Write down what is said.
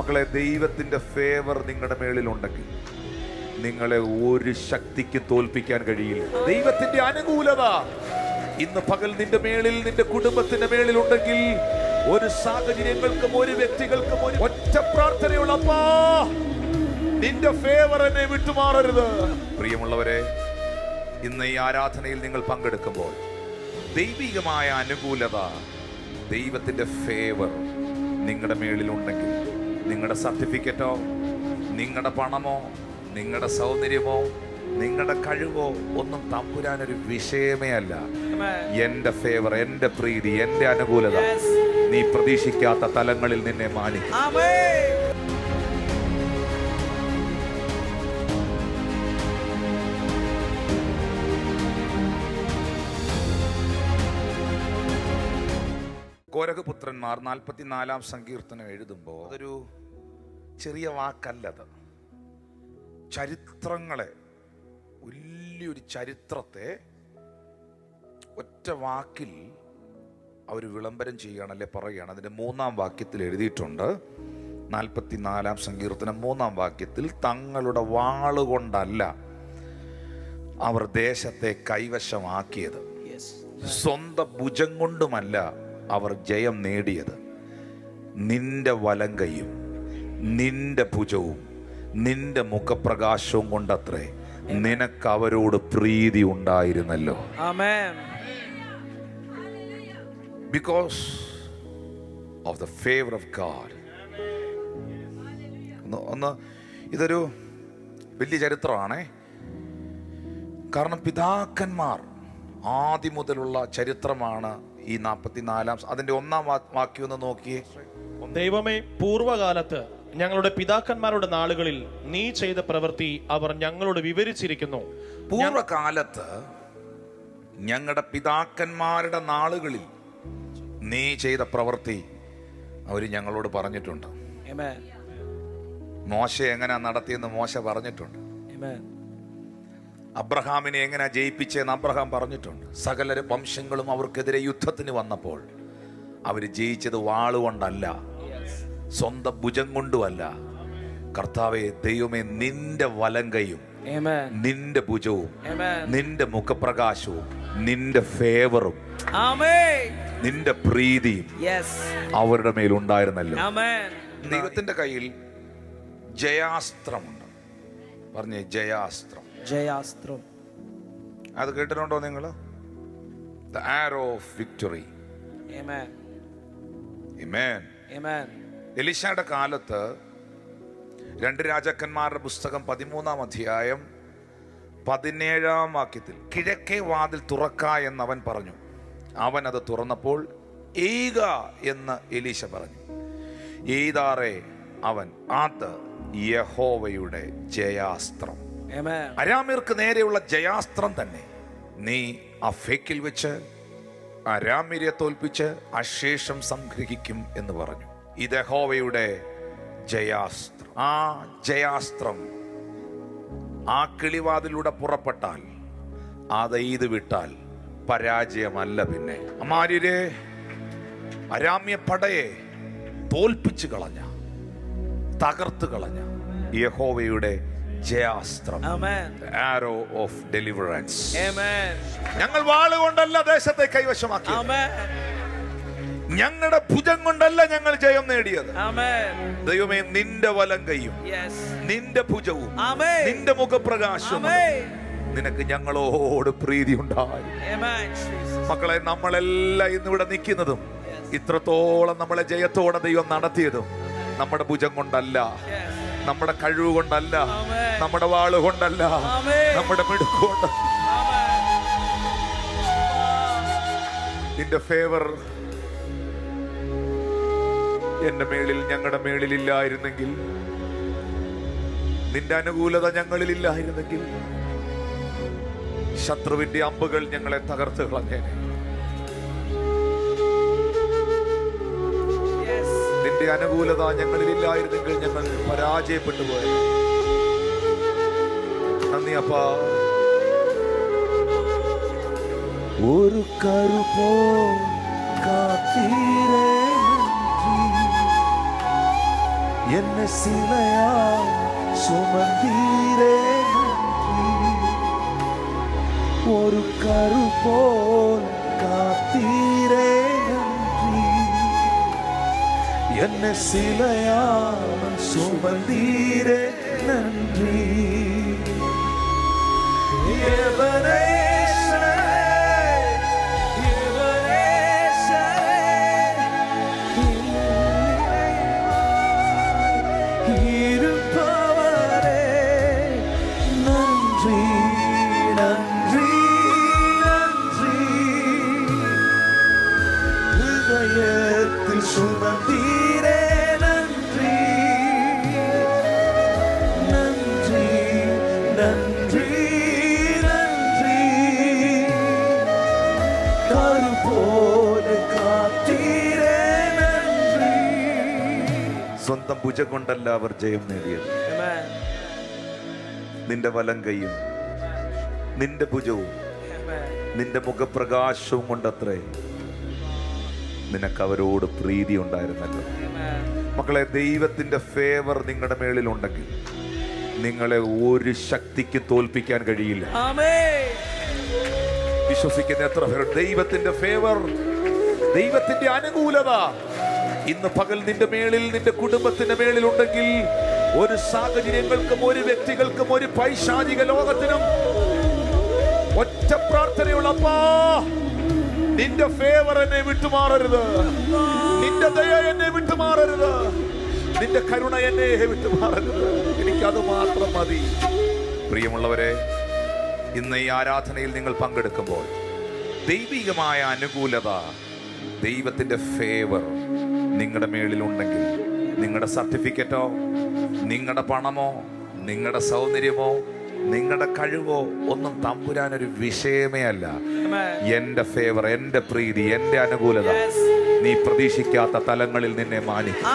മക്കളെ, ദൈവത്തിന്റെ ഫേവർ നിങ്ങളുടെ മേളിലുണ്ടെങ്കിൽ നിങ്ങളെ ഒരു ശക്തിക്ക് തോൽപ്പിക്കാൻ കഴിയില്ല. ദൈവത്തിന്റെ അനുകൂലത ഇന്ന് പകൽ നിന്റെ മേളിൽ, നിന്റെ കുടുംബത്തിന്റെ മേളിൽ ഉണ്ടെങ്കിൽ ഒരു സാഹചര്യങ്ങൾക്കും ഒരു വ്യക്തികൾക്കും ഒരു ഒറ്റ പ്രാർത്ഥനയുള്ള അപ്പാ, നിന്റെ ഫേവർ എന്നെ വിട്ടുമാറരുത്. പ്രിയമുള്ളവരെ, ഇന്ന് ഈ ആരാധനയിൽ നിങ്ങൾ പങ്കെടുക്കുമ്പോൾ ദൈവികമായ അനുകൂലത, ദൈവത്തിന്റെ ഫേവർ നിങ്ങളുടെ മേളിലുണ്ടെങ്കിൽ നിങ്ങളുടെ സർട്ടിഫിക്കറ്റോ, നിങ്ങളുടെ പണമോ, നിങ്ങളുടെ സൗന്ദര്യമോ, നിങ്ങളുടെ കഴിവോ ഒന്നും തമ്പുരാനൊരു വിഷയമേ അല്ല. എന്റെ ഫേവർ, എന്റെ പ്രീതി, എന്റെ അനുകൂലത നീ പ്രതീക്ഷിക്കാത്ത തലങ്ങളിൽ നിന്നെ മാനിക്കും. കോരഹപുത്രന്മാർ 44-ാം സങ്കീർത്തനം എഴുതുമ്പോൾ അതൊരു ചെറിയ വാക്കല്ലത്. ചരിത്രങ്ങളെ, വലിയൊരു ചരിത്രത്തെ ഒറ്റ വാക്കിൽ അവർ വിളംബരം ചെയ്യുകയാണല്ലേ പറയുകയാണ്. അതിൻ്റെ 3-ാം വാക്യത്തിൽ എഴുതിയിട്ടുണ്ട്, 44-ാം സങ്കീർത്തനം 3-ാം വാക്യത്തിൽ, തങ്ങളുടെ വാളുകൊണ്ടല്ല അവർ ദേശത്തെ കൈവശമാക്കിയത്, സ്വന്തം ഭുജം കൊണ്ടുമല്ല അവർ ജയം നേടിയത്, നിന്റെ വലങ്കയും നിന്റെ ഭുജവും നിന്റെ മുഖപ്രകാശവും കൊണ്ടത്രേ നിനക്ക് അവരോട് പ്രീതി ഉണ്ടായിരുന്നല്ലോ. Because of the favor of God. ഒന്ന് ഇതൊരു വലിയ ചരിത്രമാണേ. കാരണം പിതാക്കന്മാർ ആദ്യം മുതലുള്ള ചരിത്രമാണ് ഈ 44-ാം. അതിന്റെ 1-ാം വാക്യം ഒന്ന് നോക്കിയേ. ദൈവമേ, പൂർവകാലത്ത് ഞങ്ങളുടെ പിതാക്കന്മാരുടെ നാളുകളിൽ നീ ചെയ്ത പ്രവൃത്തി അവർ ഞങ്ങളോട് വിവരിച്ചിരിക്കുന്നു. പൂർവകാലത്ത് ഞങ്ങളുടെ പിതാക്കന്മാരുടെ നാളുകളിൽ നീ ചെയ്ത പ്രവൃത്തി അവർ ഞങ്ങളോട് പറഞ്ഞിട്ടുണ്ട്. മോശ എങ്ങനെ നടത്തിയെന്ന് മോശ പറഞ്ഞിട്ടുണ്ട്. അബ്രഹാമിനെ എങ്ങനെ ജയിപ്പിച്ചെന്ന് അബ്രഹാം പറഞ്ഞിട്ടുണ്ട്. സകല വംശങ്ങളും അവർക്കെതിരെ യുദ്ധത്തിന് വന്നപ്പോൾ അവർ ജയിച്ചത് വാളുകൊണ്ടല്ല, സ്വന്തം ഭുജം കൊണ്ടുമല്ല. കർത്താവേ, ദൈവമേ, നിന്റെ വലങ്കയും നിന്റെ ഭുജവും നിന്റെ മുഖപ്രകാശവും നിന്റെ ഫേവറും നിന്റെ പ്രീതിയും അവരുടെ മേലുണ്ടായിരുന്നല്ലോ. ദൈവത്തിന്റെ കയ്യിൽ ജയാസ്ത്രമുണ്ട്. പറഞ്ഞേ, ജയാസ്ത്രം. ജയാസ്ത്രം. അത് കേട്ടിട്ടുണ്ടോ നിങ്ങൾ? The arrow of victory. Amen. Amen. Amen. എലീശയുടെ കാലത്ത് 2 രാജാക്കന്മാരുടെ പുസ്തകം 13-ാം അധ്യായം 17-ാം വാക്യത്തിൽ, കിഴക്കേ വാതിൽ തുറക്ക എന്നവൻ പറഞ്ഞു. അവൻ അത് തുറന്നപ്പോൾ എയ്ക എന്ന് എലീശ പറഞ്ഞു. എയ്താറെ അവൻ, അത് യഹോവയുടെ ജയാസ്ത്രം. അരാമ്യർക്ക് നേരെയുള്ള ജയാസ്ത്രം തന്നെ. നീ അഫേക്കിൽ വെച്ച് അരാമ്യരെ തോൽപ്പിച്ച് അശേഷം സംഗ്രഹിക്കും എന്ന് പറഞ്ഞു. ഇത് യഹോവയുടെ ജയാസ്ത്രം. ആ ജയാസ്ത്രം ആ കിളിവാതിലൂടെ പുറപ്പെട്ടാൽ, അത് ഇത് വിട്ടാൽ പരാജയമല്ല. പിന്നെ അമാര്യരെ, അരാമ്യ പടയെ തോൽപ്പിച്ചു കളഞ്ഞ, തകർത്ത് കളഞ്ഞ യഹോവയുടെ ജയാസ്ത്രം, ആരോ ഓഫ് ഡെലിവറൻസ്. ഞങ്ങൾ വാളുകൊണ്ടല്ല ദേശത്തെ കൈവശമാക്കി, ഞങ്ങളുടെ ഭുജം കൊണ്ടല്ല ഞങ്ങൾ ജയം നേടിയത്. ദൈവമേ, നിന്റെ വലങ്കയും നിന്റെ ഭുജവും നിന്റെ മുഖപ്രകാശവും നിനക്ക് ഞങ്ങളോട് പ്രീതി ഉണ്ടായി. മക്കളെ, നമ്മളെല്ലാം ഇന്നിവിടെ നിൽക്കുന്നതും ഇത്രത്തോളം നമ്മളെ ജയത്തോടെ ദൈവം നടത്തിയതും നമ്മുടെ ഭുജം കൊണ്ടല്ല, നമ്മുടെ കഴിവ് കൊണ്ടല്ല, നമ്മുടെ വാള് കൊണ്ടല്ല, നമ്മുടെ മിടുക്കൊണ്ട്. നിന്റെ ഫേവർ എന്റെ മേളിൽ, ഞങ്ങളുടെ മേളിലില്ലായിരുന്നെങ്കിൽ, നിന്റെ അനുകൂലത ഞങ്ങളിലില്ലായിരുന്നെങ്കിൽ, ശത്രുവിന്റെ അമ്പുകൾ ഞങ്ങളെ തകർത്ത് കളഞ്ഞേനെ. നിന്റെ അനുകൂലത ഞങ്ങളിലില്ലായിരുന്നെങ്കിൽ ഞങ്ങൾ പരാജയപ്പെട്ടു പോയത്. നന്ദി അപ്പാ. ഒരു കരുപ്പോ കാത്തീരേ എന്നെ സിലയാ സുമന്തീരേ നന്ദി. ഒരു കരുപോൽ കാത്തീരേ നന്ദി. എന്നെ സിലയാ സുമന്തീരേ നന്ദി. സുമന്തീരേ നന്ദി. നന്ദി നന്ദി നന്ദി. കരുപോലെ കാത്തീരേ നന്ദി. സ്വന്തം ഭുജം കൊണ്ടല്ല അവർ ജയം നേടിയത്. Amen. നിന്റെ വലം കൈയും നിന്റെ ഭുജവും Amen. നിന്റെ മുഖപ്രകാശവും കൊണ്ടത്രേ നിനക്ക് അവരോട് പ്രീതി ഉണ്ടായിരുന്നല്ലോ. Amen. മക്കളെ, ദൈവത്തിന്റെ ഫേവർ നിങ്ങളുടെ മേളിൽ ഉണ്ടെങ്കിൽ നിങ്ങളെ ഒരു ശക്തിക്ക് തോൽപ്പിക്കാൻ കഴിയില്ല. Amen. വിശ്വസിക്കുന്ന എത്ര പേർ? ദൈവത്തിന്റെ ഫേവർ, ദൈവത്തിന്റെ അനുകൂലത ഇന്ന് പകൽ നിന്റെ മേളിൽ, നിന്റെ കുടുംബത്തിന്റെ മേളിൽ ഉണ്ടെങ്കിൽ ഒരു സാഹചര്യങ്ങൾക്കും ഒരു വ്യക്തികൾക്കും ഒരു പൈശാചിക ലോകത്തിനും ഒറ്റ പ്രാർത്ഥനയുള്ള അപ്പാ, നിന്റെ ഫേവർ എന്നെ വിട്ടുമാറരുത്, നിന്റെ ദയ എന്നെ വിട്ടുമാറരുത്, നിന്റെ കരുണ എന്നെ വിട്ടുമാറരുത്. എനിക്കത് മാത്രം മതി. പ്രിയമുള്ളവരെ, ഇന്ന് ഈ ആരാധനയിൽ നിങ്ങൾ പങ്കെടുക്കുമ്പോൾ ദൈവികമായ അനുകൂലത, ദൈവത്തിന്റെ ഫേവർ നിങ്ങളുടെ മേളിലുണ്ടെങ്കിൽ നിങ്ങളുടെ സർട്ടിഫിക്കറ്റോ, നിങ്ങളുടെ പണമോ, നിങ്ങളുടെ സൗന്ദര്യമോ, നിങ്ങളുടെ കഴിവോ ഒന്നും തമ്പുരാനൊരു വിഷയമേ അല്ല. എന്റെ ഫേവർ, എന്റെ പ്രീതി, എന്റെ അനുകൂലത നീ പ്രതീക്ഷിക്കാത്ത തലങ്ങളിൽ നിന്നെ മാനിക്കും.